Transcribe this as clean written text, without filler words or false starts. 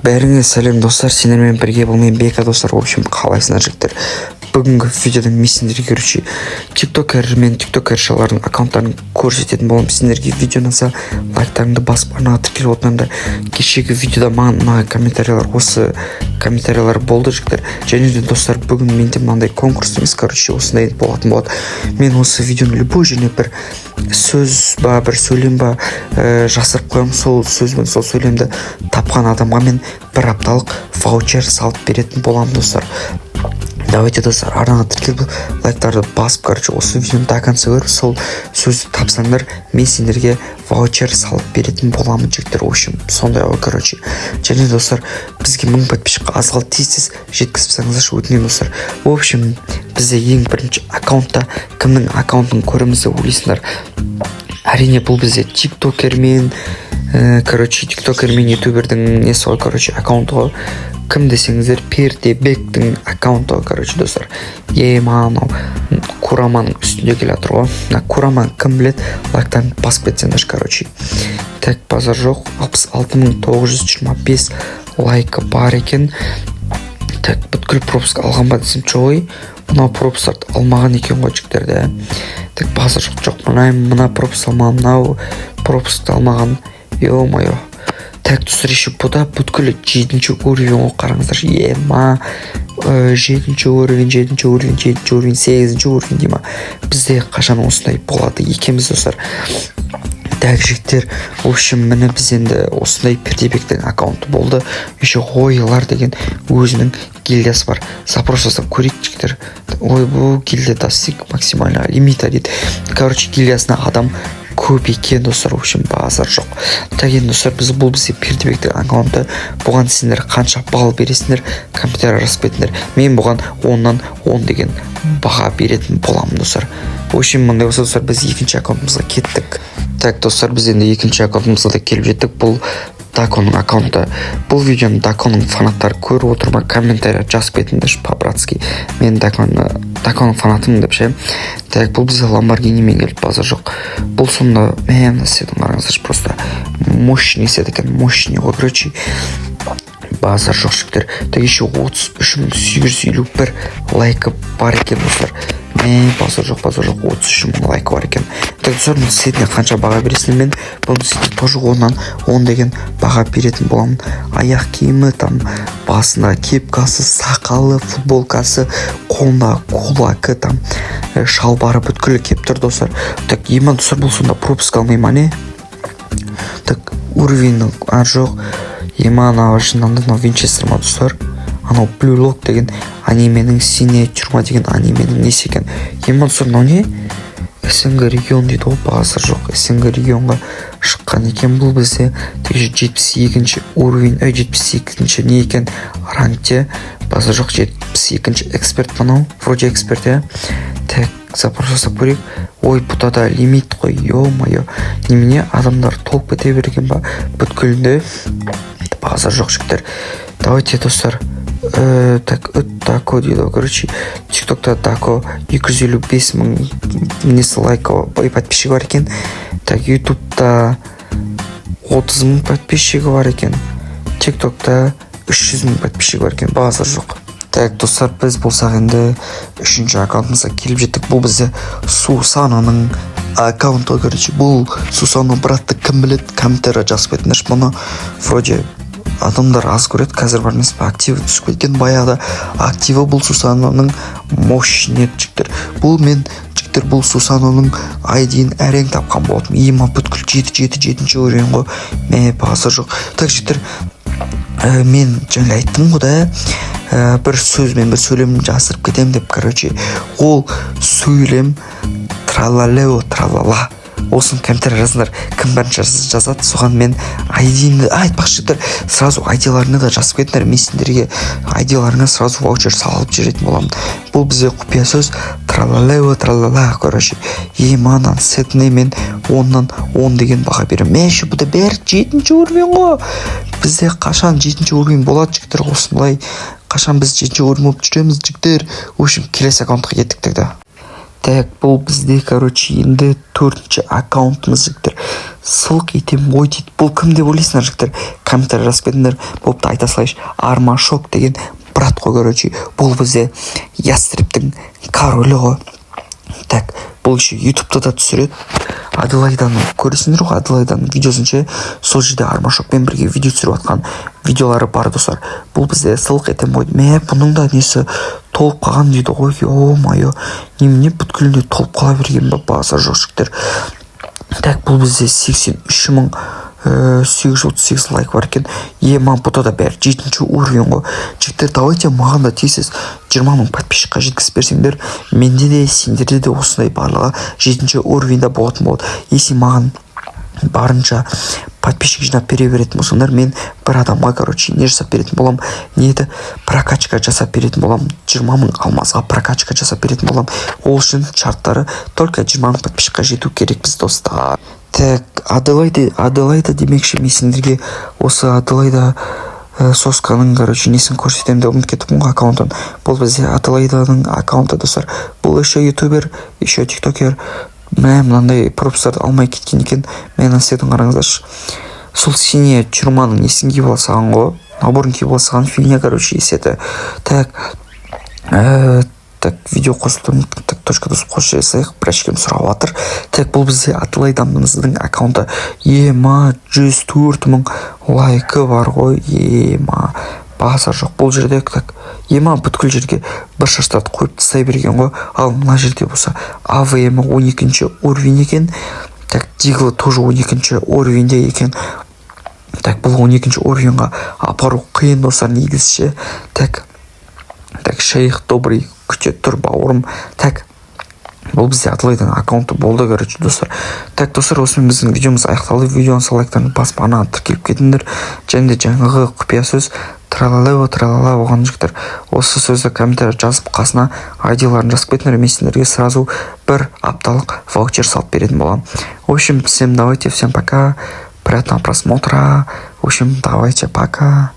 Бәріңе сәлем достар, сендермен бірге бұл мен Бека достар. В общем, қалайсыңдар жігіттер? Бүгінгі видеода мен сендерге тиктокер мен тиктокершілердің аккаунттарын көрсететін боламын. Сендерге видео ұнаса лайктарыңды басып арнаға тіркеліп отырыңдар. Кешегі видеода маған комментариялар, осы комментариялар болды жігіттер. Және де достар, бүгін менде мынандай конкурс емес, осындай болатын болады. Мен осы видеоны любой жеріне бір сөз ба, бір сөйлем ба жасырып қоямын. Сол сөз бен сол сөйлемді тапқан адамға мен бір апталық ваучер салып беретін боламын достар. Давайте достар, арнаға тіркеліп лайктарды басып, осы видеоны до конца көріп, сол сөзді тапсаңдар, мен сендерге ваучер салып беретін боламын жігіттер. В общем, сондай ғой, және достар, бізге 1000 подписчикқа аз қалды, тез жеткізіпсаңыздаршы, өтінемін достар. В общем, бізде ең бірінші аккаунтта кімнің аккаунтын көреміз деп ойлайсыңдар? Әрине, бұл бізде тиктокермен, тиктокермен ютубердің несі ғой, аккаунты ғой. Кім десеңіздер, Пердебектің аккаунты ғой, достар. Анау Кураманың үстінде келе жатыр ғой. Кураман кім білет, лайктан басып кетсеңдер, Так, базар жоқ, 66925 лайка бар екен. Так, бүткіл пропуск алған ба десем чой. Мына пропустарды алмаған екен ғой жігіттерді. Так, базар жоқ, мына пропуск алмаған, мынау пропуск алмаған. Ё-моё. Так, достар, еще бұда бүткілі 7-ші уровень ғой, қараңыздар. 7-ші уровень, 8-ші уровень дейма. Бізде қашан осындай болады екенбіз достар. Так, жігіттер, в общем, міне біз енді осындай Пердебектің аккаунты болды. Еще ойылар деген өзінің гильдиясы бар. Запрос жасап көрейік жігіттер. Ой, бұл гильдия достиг максимально лимита дейді. Гильдиясына адам көп екен достар, в общем, базар жоқ. Так, енді достар, бұл бізде Пердебектің аккаунты. Бұған сендер қанша балл бересіңдер, комментарий жазып кетіңдер. Мен бұған 10-нан 10 деген баға беретін боламын достар. В общем, мындай болса достар, біз екінші аккаунтымызға кеттік. Так, достар, біз енді екінші аккаунтымызға да келіп жеттік. Бұл Даконың аккаунты. Бұл видеоны Даконың фанаттары көріп отырма, комментарий жазып кетіңдер по-братски. Мен Даконың фанатымын деп ше. Так, бұл бізде Ламборгинимен келіп базар жоқ. Бұл сонда мен істедім, қараңыздар, просто мощный істеді екен, мощный ғой, базар жоқ жігіттер. Так, еще 33851 лайкі бар екен достар. Базар жоқ, 33 лайк бар екен. Так, достар, бұл сетіне қанша баға бересін, мен бұл сетіне тоже 10-нан 10 деген баға беретін боламын. Аяқ киімі, там басында кепкасы, сақалы, футболкасы, қолында кулакы, там шалбары бүткілі кеп тұр достар. Так, достар, бұл сонда пропуск алмайма не? Так, уровенің жоқ. Анау жинанды Винчестер ма достар? Анау Blue Lock деген анименің, синяя тюрьма деген анименің несі екен? Достар, мынау не? СНГ регион дейді ғой, базар жоқ. СНГ регионға шыққан екен бұл бізде. 72-ші уровень, 72-ші не екен? Рангте, базар жоқ, 72-ші эксперт мынау, вроде эксперт, я. Так, запрос жасап көрейік. Ой, бұтада лимит қой, ё-моё. Немене адамдар толып кете берген ба? Бүткілінде базар жоқ жігіттер. Давайте, достар. Так, Дако дейді, тиктокта Дако 255 мың несі лайка подписчигі бар екен. Так, ютубта 30 мың подписчигі бар екен. Тиктокта 300 мың подписчигі бар екен, базар жоқ. Так, достар, біз болсақ енді 3-ші аккаунтымызға келіп жеттік. Бұл бізде Сусананың аккаунты, бұл Сусана братты кім білет, комментарий жазып кетіңдер. Бұны вроде адамдар аз көреді, қазір бар емес пе, активі түсіп кеткен. Баяғыда активі бұл Сусананың мощный жігіттер. Бұл мен жігіттер, бұл Сусананың айдейін әрең тапқан болатым. Ема бүткіл 7-7-7-ші уровень ғой, базар жоқ. Так, жігіттер, мен жаңа айттым ғой да, бір сөзмен бір сөйлем жасырып кетем деп, ол сөйлем тралалео тралала. Осын комментарий жазыңдар, кім бірінші жазады, соған мен айдейімді айтпақшы жігіттер, сразу айдияларына да жазып кетіңдер. Мен сендерге айдияларына сразу ваучер салып жүретін боламын. Бұл бізде құпия сөз тралалео тралала, Еманан сетіне мен 10-нан 10 деген баға берем. Мен ше бұда бәрі 7-ші уровень ғой. Бізде қашан 7-ші уровень болады жігіттер, осындай қашан біз 7-ші уровень болып жүреміз жігіттер. В общем, келесі аккаунтқа кеттік да. Так, бұл бізде, короче, енді 4-ші аккаунтымыз жігіттер. Сылқ етем ой дейді. Бұл кім деп ойлайсыңдар жігіттер? Комментарий жазып кетіңдер. Болыпты айта салайыншы. Армашок деген брат қой, короче. Бұл бізде ястрептің королі ғой. Так, бұл еще ютубта да түсіреді. Аделайданы көресіңдер ғой, Аделайданың видеосын ше, сол жерде Армашокпен бірге видео түсіріп жатқан видеолары бар достар. Бұл бізде сылқ етем ғой. Бұның да несі толып қалған дейді ғой. О-майо, немене бүткілінде толып қала берген ба, базар жоқ жігіттер. Так, бұл бізде 83.838 лайк бар екен. Маған бұта да бәрі 7-ші уровень ғой. Жігіттер, давайте маған да тезсіз 20 мың подписчикқа жеткізіп берсеңдер, менде де сендерде де осындай барлығы 7-ші уровеньда болатын болады. Если маған барынша подписчик жинап бере беретін болсаңдар, мен бір адамға, короче, не жасап беретін болам, не еді, прокачка жасап беретін болам, 20 мың алмазға прокачка жасап беретін болам. Ол үшін шарттары только 20 мың подписчикқа жету керек біз достар. Так, Аделайда демекші, мен сендерге осы Аделайда сосканың, короче, несін көрсетем деп ұмытып кеттім ғой аккаунтын. Бұл бізде Аделайданың аккаунты достар. Бұл еще ютубер, еще тиктокер. Мынандай пропустарды алмай кеткен екен. Мен істеудің қараңыздаршы. Сол сине чурманың несін киіп алсаған ғой. Наборын киіп алсаған фигня, короче, есеті. Так, видео қосылды. Так, точка дос қосып жасайық. Бірашкем сұрап жатыр. Так, бұл бізде Аделайдамыздың аккаунты. 104 мың лайкі бар ғой. Баса жоқ. Бұл жерде, так, бүткіл жерге бір шаштарды қойып тастай берген ғой. Ал мына жерде болса АВМ 12-ші уровень екен. Так, Диглы тоже 12-ші уровеньде екен. Так, бұл 12-ші уровеньға апару қиын достар негізше. Так, шейх добрый күтет тұр бауырым. Так, бұл бізде Аделайдың аккаунты болды, короче, достар. Так, достар, осымен біздің видеомыз аяқталды. Видеоны лайктарын басып ана тіркеліп кетіңдер. Және де жаңағы құпия сөз тралала оған жігіттер. Осы сөзді комментарий жазып қасына айдиларын жазып кетіңдер. Мен сендерге сразу бір апталық ваучер салып беретін болам. В общем, всем давайте, всем пока. Приятного просмотра. В общем, давайте, пока.